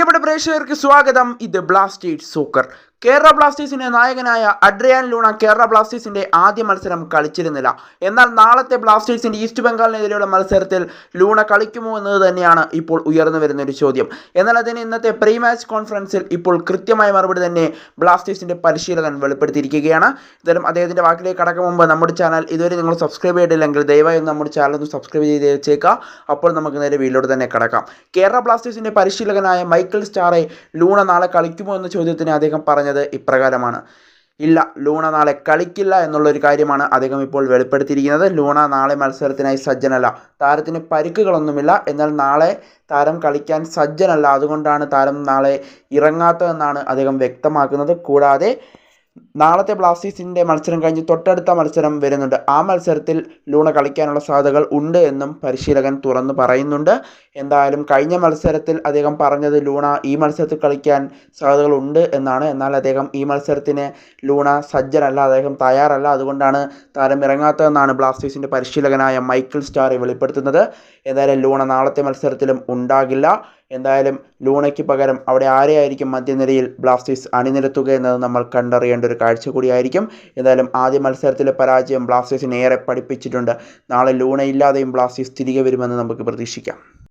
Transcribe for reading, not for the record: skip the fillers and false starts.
പ്രിയപ്പെട്ട പ്രേക്ഷകർക്ക് സ്വാഗതം. ഇത് ബ്ലാസ്റ്റേഴ്സ് സോക്കർ. കേരള ബ്ലാസ്റ്റേഴ്സിന്റെ നായകനായ അഡ്രിയാൻ ലൂണ കേരള ബ്ലാസ്റ്റേഴ്സിന്റെ ആദ്യ മത്സരം കളിച്ചിരുന്നില്ല. എന്നാൽ നാളത്തെ ബ്ലാസ്റ്റേഴ്സിന്റെ ഈസ്റ്റ് ബംഗാളിനെതിരെയുള്ള മത്സരത്തിൽ ലൂണ കളിക്കുമോ എന്നത് തന്നെയാണ് ഇപ്പോൾ ഉയർന്നു വരുന്ന ഒരു ചോദ്യം. എന്നാൽ അതിന് ഇന്നത്തെ പ്രീ മാച്ച് കോൺഫറൻസിൽ ഇപ്പോൾ കൃത്യമായ മറുപടി തന്നെ ബ്ലാസ്റ്റേഴ്സിന്റെ പരിശീലകൻ വെളിപ്പെടുത്തിയിരിക്കുകയാണ്. എന്തായാലും അദ്ദേഹത്തിന്റെ വാക്കിലേക്ക് കടക്കും മുമ്പ് നമ്മുടെ ചാനൽ ഇതുവരെ നിങ്ങൾ സബ്സ്ക്രൈബ് ചെയ്തിട്ടില്ലെങ്കിൽ ദയവായി നമ്മുടെ ചാനൽ ഒന്ന് സബ്സ്ക്രൈബ് ചെയ്ത് വെച്ചേക്കാം. അപ്പോൾ നമുക്ക് നേരെ വീഡിയോയിലൂടെ തന്നെ കടക്കാം. കേരള ബ്ലാസ്റ്റേഴ്സിന്റെ പരിശീലകനായ മൈക്കിൾ സ്റ്റാറെ ലൂണ നാളെ കളിക്കുമോ എന്ന ചോദ്യത്തിന് അദ്ദേഹം പറഞ്ഞത് ഇപ്രകാരമാണ്: ഇല്ല, ലൂണ നാളെ കളിക്കില്ല എന്നുള്ളൊരു കാര്യമാണ് അദ്ദേഹം ഇപ്പോൾ വെളിപ്പെടുത്തിയിരിക്കുന്നത്. ലൂണ നാളെ മത്സരത്തിനായി സജ്ജനല്ല. താരത്തിന് പരിക്കുകളൊന്നുമില്ല, എന്നാൽ നാളെ താരം കളിക്കാൻ സജ്ജനല്ല. അതുകൊണ്ടാണ് താരം നാളെ ഇറങ്ങാത്തതെന്നാണ് അദ്ദേഹം വ്യക്തമാക്കുന്നത്. കൂടാതെ നാളത്തെ ബ്ലാസ്റ്റേഴ്സിൻ്റെ മത്സരം കഴിഞ്ഞ് തൊട്ടടുത്ത മത്സരം വരുന്നുണ്ട്. ആ മത്സരത്തിൽ ലൂണ കളിക്കാനുള്ള സാധ്യതകൾ ഉണ്ട് എന്നും പരിശീലകൻ തുറന്നു പറയുന്നുണ്ട്. എന്തായാലും കഴിഞ്ഞ മത്സരത്തിൽ അദ്ദേഹം പറഞ്ഞത് ലൂണ ഈ മത്സരത്തിൽ കളിക്കാൻ സാധ്യതകൾ ഉണ്ട് എന്നാണ്. എന്നാൽ അദ്ദേഹം ഈ മത്സരത്തിന് ലൂണ സജ്ജനല്ല, അദ്ദേഹം തയ്യാറല്ല. അതുകൊണ്ടാണ് താരം ഇറങ്ങാത്തതെന്നാണ് ബ്ലാസ്റ്റേഴ്സിൻ്റെ പരിശീലകനായ മൈക്കിൾ സ്റ്റാറെ വെളിപ്പെടുത്തുന്നത്. എന്തായാലും ലൂണ നാളത്തെ മത്സരത്തിലും ഉണ്ടാകില്ല. എന്തായാലും ലൂണയ്ക്ക് പകരം അവിടെ ആരെയായിരിക്കും മധ്യനിരയിൽ ബ്ലാസ്റ്റേഴ്സ് അണിനിരത്തുക എന്നത് നമ്മൾ കണ്ടറിയേണ്ട ഒരു കാഴ്ച കൂടിയായിരിക്കും. എന്തായാലും ആദ്യ മത്സരത്തിലെ പരാജയം ബ്ലാസ്റ്റേഴ്സിനെ ഏറെ പഠിപ്പിച്ചിട്ടുണ്ട്. നാളെ ലൂണ ഇല്ലാതെയും ബ്ലാസ്റ്റേഴ്സ് തിരികെ വരുമെന്ന് നമുക്ക് പ്രതീക്ഷിക്കാം.